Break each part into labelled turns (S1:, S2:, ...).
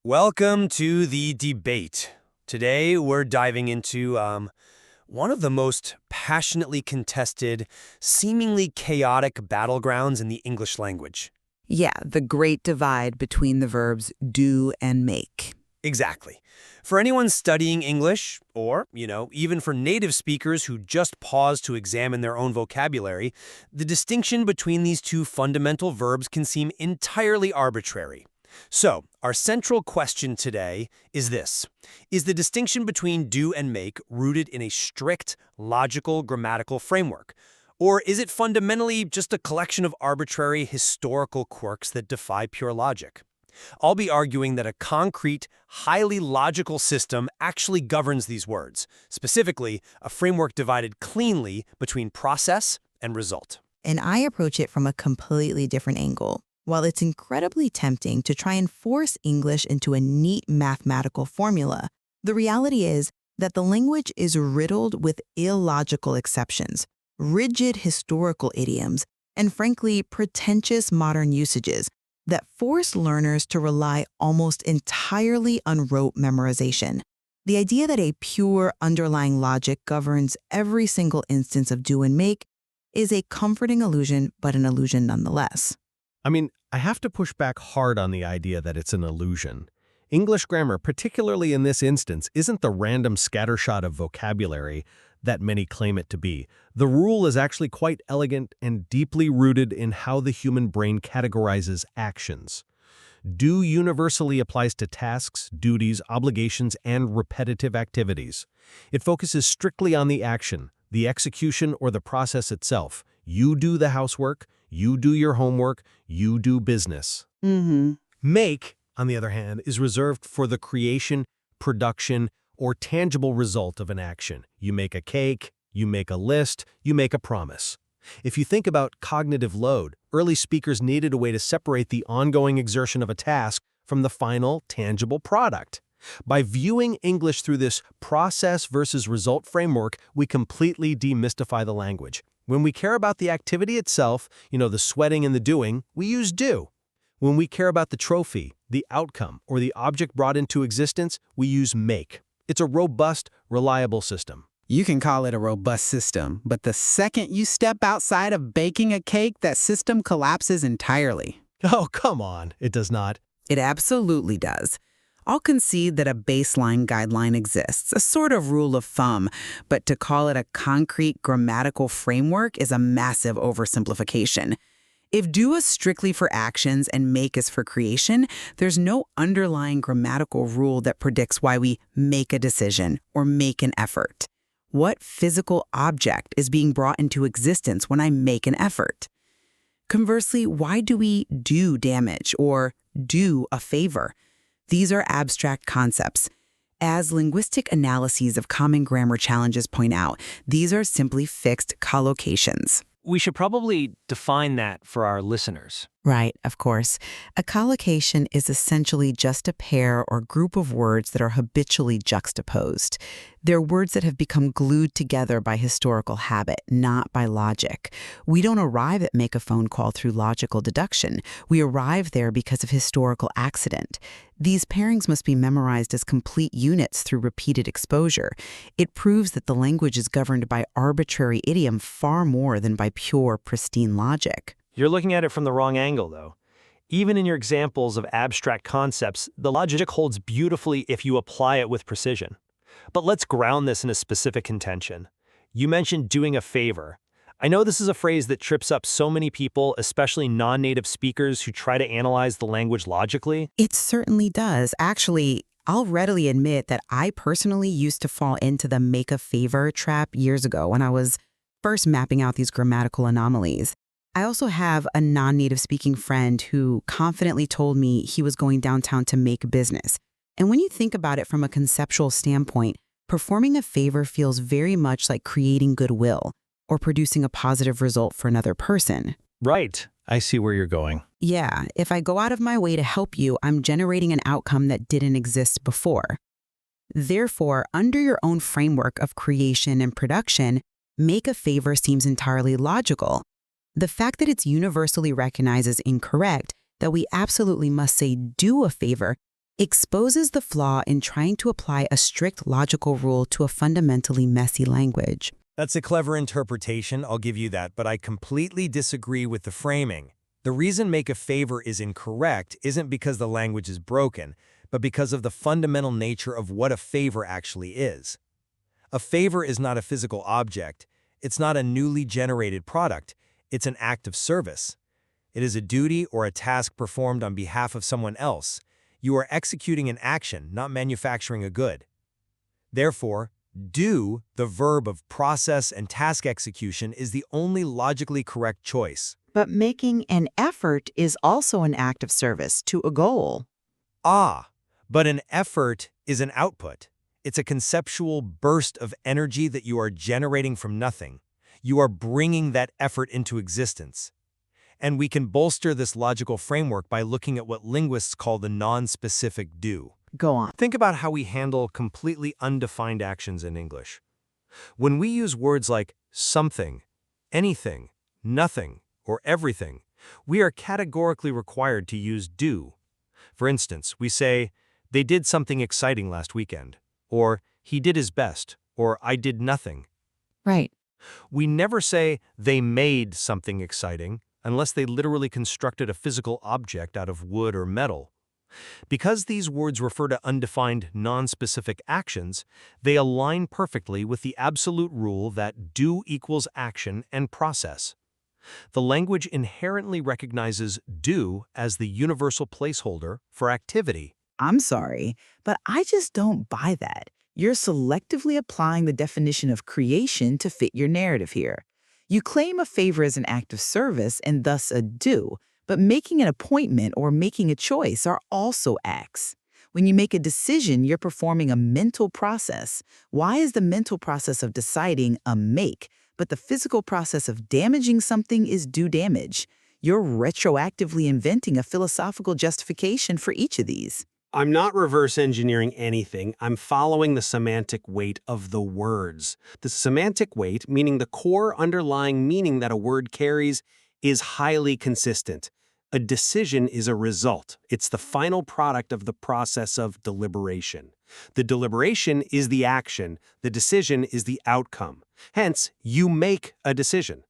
S1: Welcome to the debate. Today we're diving into one of the most passionately contested, seemingly chaotic battlegrounds in the English language.
S2: Yeah, the great divide between the verbs do and make.
S1: Exactly. For anyone studying English, or, even for native speakers who just pause to examine their own vocabulary, the distinction between these two fundamental verbs can seem entirely arbitrary. So, our central question today is this. Is the distinction between do and make rooted in a strict, logical, grammatical framework? Or is it fundamentally just a collection of arbitrary historical quirks that defy pure logic? I'll be arguing that a concrete, highly logical system actually governs these words, specifically a framework divided cleanly between process and result.
S2: And I approach it from a completely different angle. While it's incredibly tempting to try and force English into a neat mathematical formula, the reality is that the language is riddled with illogical exceptions, rigid historical idioms, and frankly, pretentious modern usages that force learners to rely almost entirely on rote memorization. The idea that a pure underlying logic governs every single instance of do and make is a comforting illusion, but an illusion nonetheless.
S3: I have to push back hard on the idea that it's an illusion. English grammar, particularly in this instance, isn't the random scattershot of vocabulary that many claim it to be. The rule is actually quite elegant and deeply rooted in how the human brain categorizes actions. Do universally applies to tasks, duties, obligations, and repetitive activities. It focuses strictly on the action, the execution, or the process itself. You do the housework, you do your homework, you do business. Make, on the other hand, is reserved for the creation, production, or tangible result of an action. You make a cake, you make a list, you make a promise. If you think about cognitive load, early speakers needed a way to separate the ongoing exertion of a task from the final, tangible product. By viewing English through this process versus result framework, we completely demystify the language. When we care about the activity itself, the sweating and the doing, we use do. When we care about the trophy, the outcome, or the object brought into existence, we use make. It's a robust, reliable system.
S4: You can call it a robust system, but the second you step outside of baking a cake, that system collapses entirely.
S3: Oh, come on. It does not.
S2: It absolutely does. I'll concede that a baseline guideline exists, a sort of rule of thumb, but to call it a concrete grammatical framework is a massive oversimplification. If do is strictly for actions and make is for creation, there's no underlying grammatical rule that predicts why we make a decision or make an effort. What physical object is being brought into existence when I make an effort? Conversely, why do we do damage or do a favor? These are abstract concepts. As linguistic analyses of common grammar challenges point out, these are simply fixed collocations.
S5: We should probably define that for our listeners.
S2: Right, of course. A collocation is essentially just a pair or group of words that are habitually juxtaposed. They're words that have become glued together by historical habit, not by logic. We don't arrive at make a phone call through logical deduction. We arrive there because of historical accident. These pairings must be memorized as complete units through repeated exposure. It proves that the language is governed by arbitrary idiom far more than by pure, pristine logic.
S5: You're looking at it from the wrong angle, though. Even in your examples of abstract concepts, the logic holds beautifully if you apply it with precision. But let's ground this in a specific contention. You mentioned doing a favor. I know this is a phrase that trips up so many people, especially non-native speakers who try to analyze the language logically.
S2: It certainly does. Actually, I'll readily admit that I personally used to fall into the make a favor trap years ago when I was first mapping out these grammatical anomalies. I also have a non-native speaking friend who confidently told me he was going downtown to make business. And when you think about it from a conceptual standpoint, performing a favor feels very much like creating goodwill or producing a positive result for another person.
S3: Right. I see where you're going.
S2: Yeah, if I go out of my way to help you, I'm generating an outcome that didn't exist before. Therefore, under your own framework of creation and production, make a favor seems entirely logical. The fact that it's universally recognized as incorrect, that we absolutely must say do a favor, exposes the flaw in trying to apply a strict logical rule to a fundamentally messy language.
S1: That's a clever interpretation, I'll give you that, but I completely disagree with the framing. The reason make a favor is incorrect isn't because the language is broken, but because of the fundamental nature of what a favor actually is. A favor is not a physical object. It's not a newly generated product. It's an act of service. It is a duty or a task performed on behalf of someone else. You are executing an action, not manufacturing a good. Therefore, do, the verb of process and task execution, is the only logically correct choice.
S6: But making an effort is also an act of service to a goal.
S1: But an effort is an output. It's a conceptual burst of energy that you are generating from nothing. You are bringing that effort into existence. And we can bolster this logical framework by looking at what linguists call the non-specific do.
S6: Go on.
S1: Think about how we handle completely undefined actions in English. When we use words like something, anything, nothing, or everything, we are categorically required to use do. For instance, we say, they did something exciting last weekend, or he did his best, or I did nothing.
S6: Right.
S1: We never say they made something exciting unless they literally constructed a physical object out of wood or metal. Because these words refer to undefined, non-specific actions, they align perfectly with the absolute rule that do equals action and process. The language inherently recognizes do as the universal placeholder for activity.
S7: I'm sorry, but I just don't buy that. You're selectively applying the definition of creation to fit your narrative here. You claim a favor as an act of service and thus a do, but making an appointment or making a choice are also acts. When you make a decision, you're performing a mental process. Why is the mental process of deciding a make, but the physical process of damaging something is do damage? You're retroactively inventing a philosophical justification for each of these.
S3: I'm not reverse engineering anything. I'm following the semantic weight of the words. The semantic weight, meaning the core underlying meaning that a word carries, is highly consistent. A decision is a result. It's the final product of the process of deliberation. The deliberation is the action. The decision is the outcome. Hence, you make a decision.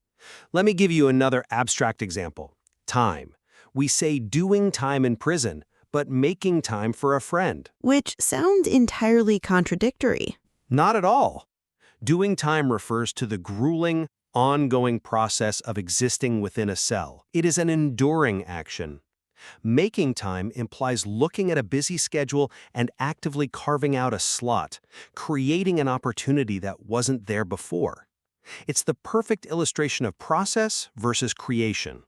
S3: Let me give you another abstract example. Time. We say doing time in prison, but making time for a friend.
S8: Which sounds entirely contradictory.
S3: Not at all. Doing time refers to the grueling, ongoing process of existing within a cell. It is an enduring action. Making time implies looking at a busy schedule and actively carving out a slot, creating an opportunity that wasn't there before. It's the perfect illustration of process versus creation.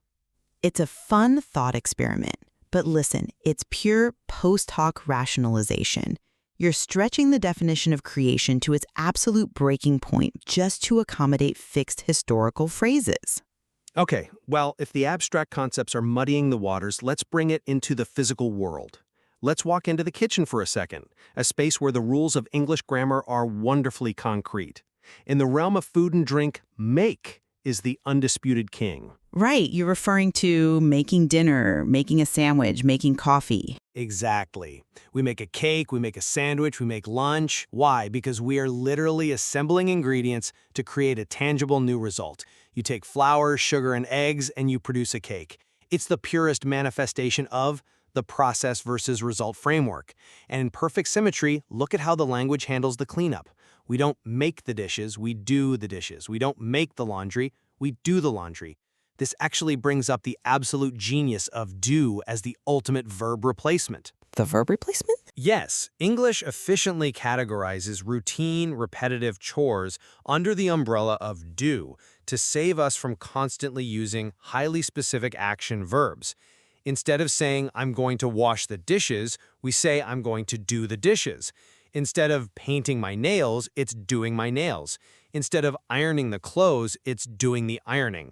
S8: It's a fun thought experiment. But listen, it's pure post hoc rationalization. You're stretching the definition of creation to its absolute breaking point just to accommodate fixed historical phrases.
S3: Okay, well, if the abstract concepts are muddying the waters, let's bring it into the physical world. Let's walk into the kitchen for a second, a space where the rules of English grammar are wonderfully concrete. In the realm of food and drink, make is the undisputed king.
S2: Right, you're referring to making dinner, making a sandwich, making coffee.
S1: Exactly. We make a cake, we make a sandwich, we make lunch. Why? Because we are literally assembling ingredients to create a tangible new result. You take flour, sugar, and eggs, and you produce a cake. It's the purest manifestation of the process versus result framework. And in perfect symmetry, look at how the language handles the cleanup. We don't make the dishes, we do the dishes. We don't make the laundry, we do the laundry. This actually brings up the absolute genius of do as the ultimate verb replacement.
S8: The verb replacement?
S1: Yes, English efficiently categorizes routine, repetitive chores under the umbrella of do to save us from constantly using highly specific action verbs. Instead of saying, I'm going to wash the dishes, we say, I'm going to do the dishes. Instead of painting my nails, it's doing my nails. Instead of ironing the clothes, it's doing the ironing.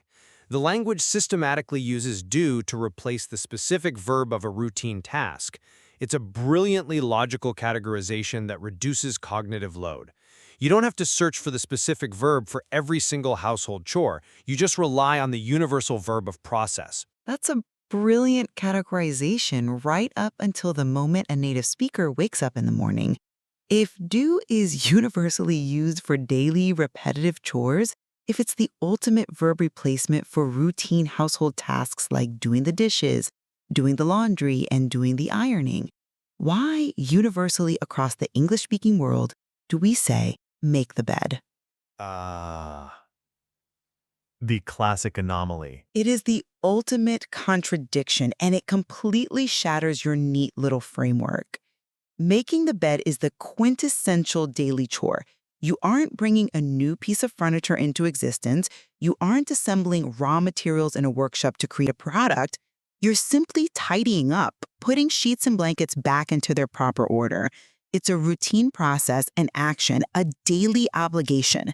S1: The language systematically uses do to replace the specific verb of a routine task. It's a brilliantly logical categorization that reduces cognitive load. You don't have to search for the specific verb for every single household chore. You just rely on the universal verb of process.
S7: That's a
S8: brilliant categorization right up until the moment a native speaker wakes up in the morning. If do is universally used for daily repetitive chores, if it's the ultimate verb replacement for routine household tasks like doing the dishes, doing the laundry, and doing the ironing, why universally across the English-speaking world do we say make the bed?
S3: The classic anomaly.
S8: It is the ultimate contradiction, and it completely shatters your neat little framework. Making the bed is the quintessential daily chore. You aren't bringing a new piece of furniture into existence. You aren't assembling raw materials in a workshop to create a product. You're simply tidying up, putting sheets and blankets back into their proper order. It's a routine process, an action, a daily obligation.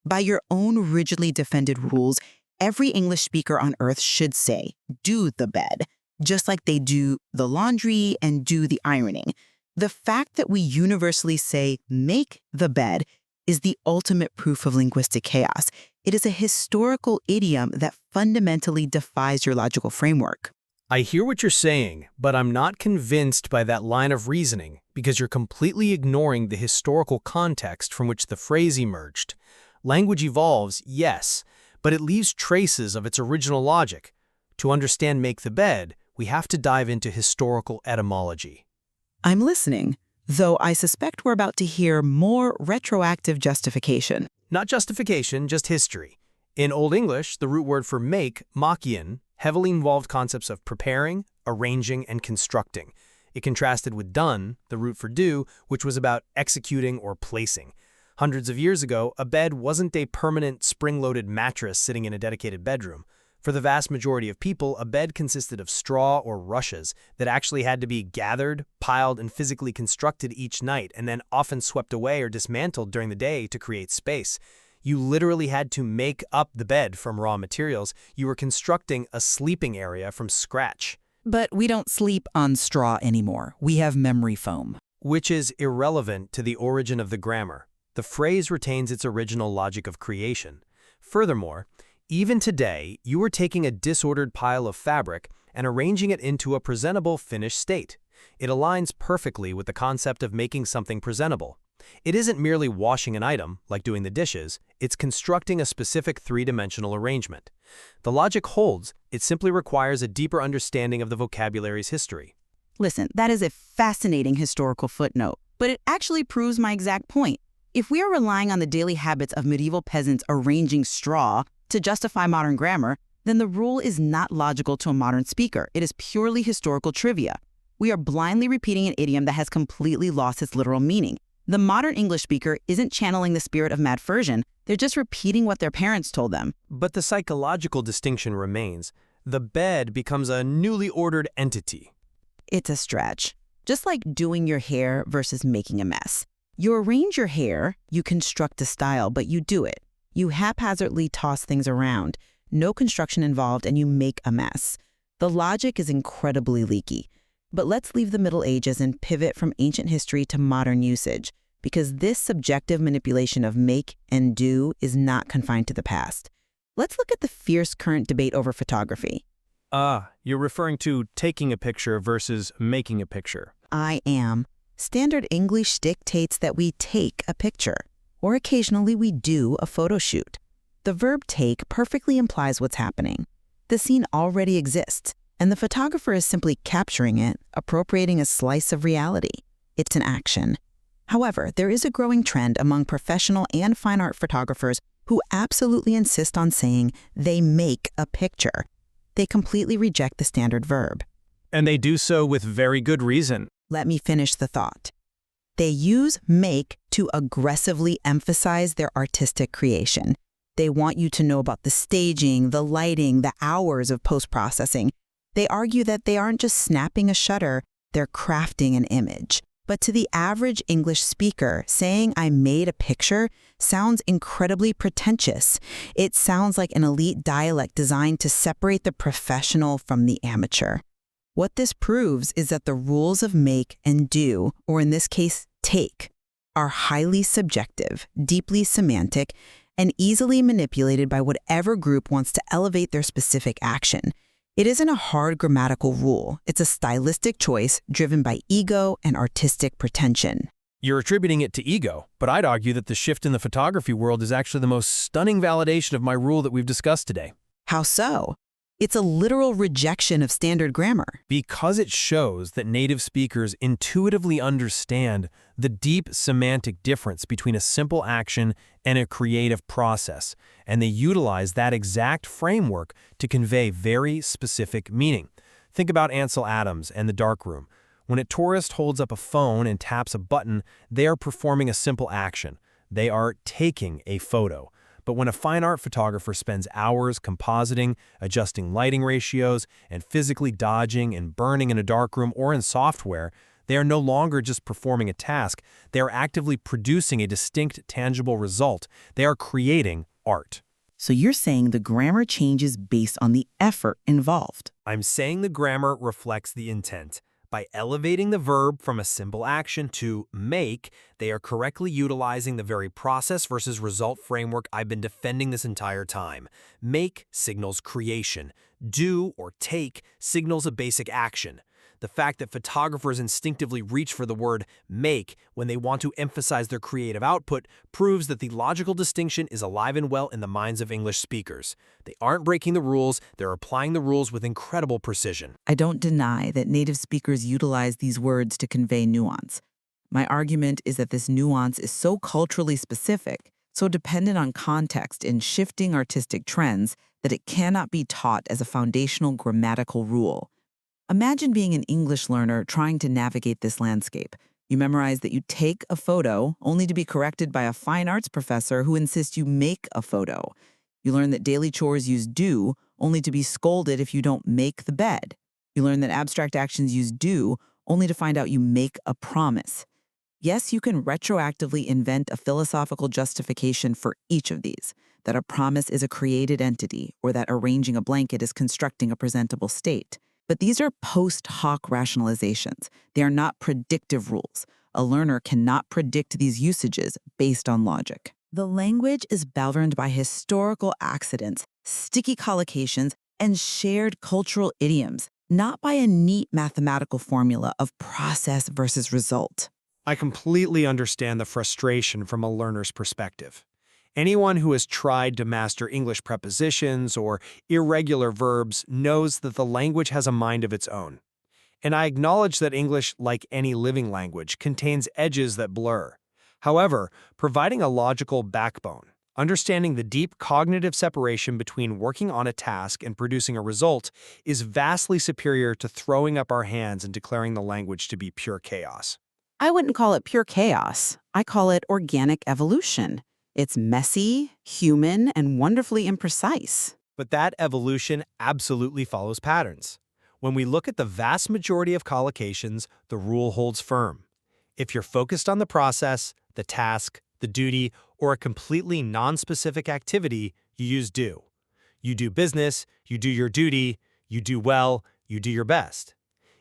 S8: By your own rigidly defended rules, every English speaker on earth should say, do the bed, just like they do the laundry and do the ironing. The fact that we universally say, make the bed, is the ultimate proof of linguistic chaos. It is a historical idiom that fundamentally defies your logical framework.
S1: I hear what you're saying, but I'm not convinced by that line of reasoning because you're completely ignoring the historical context from which the phrase emerged. Language evolves, yes, but it leaves traces of its original logic. To understand make the bed, we have to dive into historical etymology.
S8: I'm listening, though I suspect we're about to hear more retroactive justification.
S1: Not justification, just history. In Old English, the root word for make, makian, heavily involved concepts of preparing, arranging, and constructing. It contrasted with done, the root for do, which was about executing or placing. Hundreds of years ago, a bed wasn't a permanent spring-loaded mattress sitting in a dedicated bedroom. For the vast majority of people, a bed consisted of straw or rushes that actually had to be gathered, piled, and physically constructed each night, and then often swept away or dismantled during the day to create space. You literally had to make up the bed from raw materials. You were constructing a sleeping area from scratch.
S2: But we don't sleep on straw anymore. We have memory foam.
S1: Which is irrelevant to the origin of the grammar. The phrase retains its original logic of creation. Furthermore, even today, you are taking a disordered pile of fabric and arranging it into a presentable finished state. It aligns perfectly with the concept of making something presentable. It isn't merely washing an item, like doing the dishes, it's constructing a specific three-dimensional arrangement. The logic holds, it simply requires a deeper understanding of the vocabulary's history.
S2: Listen, that is a fascinating historical footnote, but it actually proves my exact point. If we are relying on the daily habits of medieval peasants arranging straw to justify modern grammar, then the rule is not logical to a modern speaker. It is purely historical trivia. We are blindly repeating an idiom that has completely lost its literal meaning. The modern English speaker isn't channeling the spirit of mad Frisian, they're just repeating what their parents told them.
S1: But the psychological distinction remains. The bed becomes a newly ordered entity.
S2: It's a stretch. Just like doing your hair versus making a mess. You arrange your hair, you construct a style, but you do it. You haphazardly toss things around, no construction involved, and you make a mess. The logic is incredibly leaky. But let's leave the Middle Ages and pivot from ancient history to modern usage, because this subjective manipulation of make and do is not confined to the past. Let's look at the fierce current debate over photography.
S5: You're referring to taking a picture versus making a picture.
S2: I am. Standard English dictates that we take a picture, or occasionally we do a photo shoot. The verb take perfectly implies what's happening. The scene already exists, and the photographer is simply capturing it, appropriating a slice of reality. It's an action. However, there is a growing trend among professional and fine art photographers who absolutely insist on saying they make a picture. They completely reject the standard verb.
S5: And they do so with very good reason.
S2: Let me finish the thought. They use make to aggressively emphasize their artistic creation. They want you to know about the staging, the lighting, the hours of post-processing. They argue that they aren't just snapping a shutter, they're crafting an image. But to the average English speaker, saying I made a picture sounds incredibly pretentious. It sounds like an elite dialect designed to separate the professional from the amateur. What this proves is that the rules of make and do, or in this case, take, are highly subjective, deeply semantic, and easily manipulated by whatever group wants to elevate their specific action. It isn't a hard grammatical rule. It's a stylistic choice driven by ego and artistic pretension.
S1: You're attributing it to ego, but I'd argue that the shift in the photography world is actually the most stunning validation of my rule that we've discussed today.
S2: How so? It's a literal rejection of standard grammar.
S1: Because it shows that native speakers intuitively understand the deep semantic difference between a simple action and a creative process, and they utilize that exact framework to convey very specific meaning. Think about Ansel Adams and The Darkroom. When a tourist holds up a phone and taps a button, they are performing a simple action. They are taking a photo. But when a fine art photographer spends hours compositing, adjusting lighting ratios, and physically dodging and burning in a darkroom or in software, they are no longer just performing a task. They are actively producing a distinct, tangible result. They are creating art.
S7: So you're saying the grammar changes based on the effort involved.
S1: I'm saying the grammar reflects the intent. By elevating the verb from a simple action to make, they are correctly utilizing the very process versus result framework I've been defending this entire time. Make signals creation. Do or take signals a basic action. The fact that photographers instinctively reach for the word make when they want to emphasize their creative output proves that the logical distinction is alive and well in the minds of English speakers. They aren't breaking the rules, they're applying the rules with incredible precision.
S7: I don't deny that native speakers utilize these words to convey nuance. My argument is that this nuance is so culturally specific, so dependent on context and shifting artistic trends, that it cannot be taught as a foundational grammatical rule. Imagine being an English learner trying to navigate this landscape. You memorize that you take a photo, only to be corrected by a fine arts professor who insists you make a photo. You learn that daily chores use do, only to be scolded if you don't make the bed. You learn that abstract actions use do, only to find out you make a promise. Yes, you can retroactively invent a philosophical justification for each of these, that a promise is a created entity, or that arranging a blanket is constructing a presentable state. But these are post hoc rationalizations. They are not predictive rules. A learner cannot predict these usages based on logic. The language is governed by historical accidents, sticky collocations, and shared cultural idioms, not by a neat mathematical formula of process versus result.
S1: I completely understand the frustration from a learner's perspective. Anyone who has tried to master English prepositions or irregular verbs knows that the language has a mind of its own. And I acknowledge that English, like any living language, contains edges that blur. However, providing a logical backbone, understanding the deep cognitive separation between working on a task and producing a result, is vastly superior to throwing up our hands and declaring the language to be pure chaos.
S2: I wouldn't call it pure chaos. I call it organic evolution. It's messy, human, and wonderfully imprecise.
S1: But that evolution absolutely follows patterns. When we look at the vast majority of collocations, the rule holds firm. If you're focused on the process, the task, the duty, or a completely non-specific activity, you use do. You do business, you do your duty, you do well, you do your best.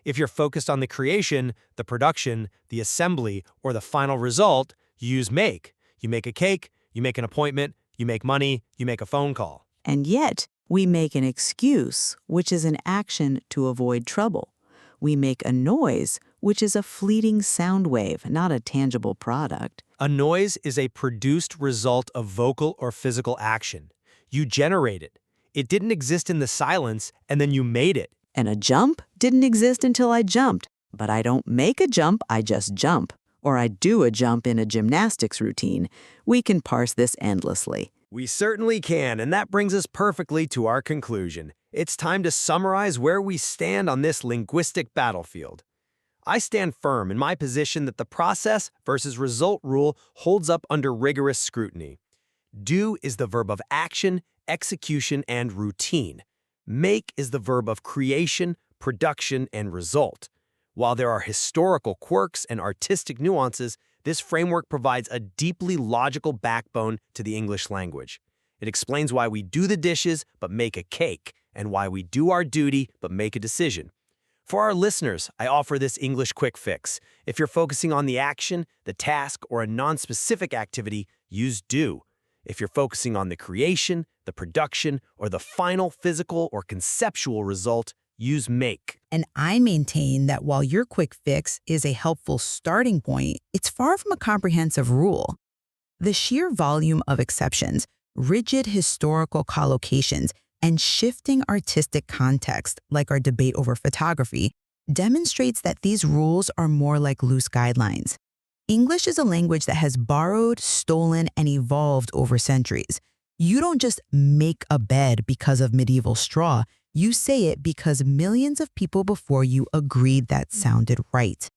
S1: If you're focused on the creation, the production, the assembly, or the final result, you use make. You make a cake, you make an appointment, you make money, you make a phone call.
S8: And yet, we make an excuse, which is an action to avoid trouble. We make a noise, which is a fleeting sound wave, not a tangible product.
S1: A noise is a produced result of vocal or physical action. You generate it. It didn't exist in the silence, and then you made it.
S8: And a jump didn't exist until I jumped. But I don't make a jump, I just jump. Or I do a jump in a gymnastics routine. We can parse this endlessly.
S1: We certainly can, and that brings us perfectly to our conclusion. It's time to summarize where we stand on this linguistic battlefield. I stand firm in my position that the process versus result rule holds up under rigorous scrutiny. Do is the verb of action, execution, and routine. Make is the verb of creation, production, and result. While there are historical quirks and artistic nuances, this framework provides a deeply logical backbone to the English language. It explains why we do the dishes but make a cake, and why we do our duty but make a decision. For our listeners, I offer this English quick fix. If you're focusing on the action, the task, or a non-specific activity, use do. If you're focusing on the creation, the production, or the final physical or conceptual result, use make.
S8: And I maintain that while your quick fix is a helpful starting point, it's far from a comprehensive rule. The sheer volume of exceptions, rigid historical collocations, and shifting artistic context, like our debate over photography, demonstrates that these rules are more like loose guidelines. English is a language that has borrowed, stolen, and evolved over centuries. You don't just make a bed because of medieval straw. You say it because millions of people before you agreed that sounded right.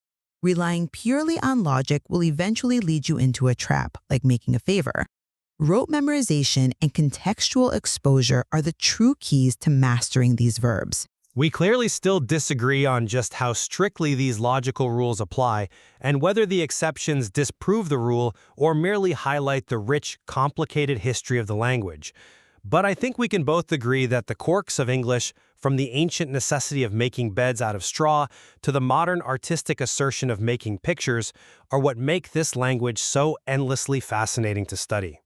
S8: Relying purely on logic will eventually lead you into a trap, like making a favor. Rote memorization and contextual exposure are the true keys to mastering these verbs.
S1: We clearly still disagree on just how strictly these logical rules apply and whether the exceptions disprove the rule or merely highlight the rich, complicated history of the language. But I think we can both agree that the quirks of English, from the ancient necessity of making beds out of straw to the modern artistic assertion of making pictures, are what make this language so endlessly fascinating to study.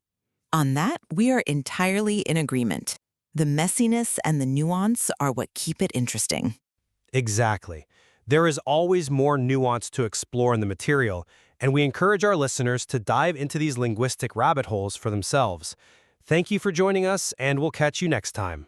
S6: On that, we are entirely in agreement. The messiness and the nuance are what keep it interesting.
S1: Exactly. There is always more nuance to explore in the material, and we encourage our listeners to dive into these linguistic rabbit holes for themselves. Thank you for joining us, and we'll catch you next time.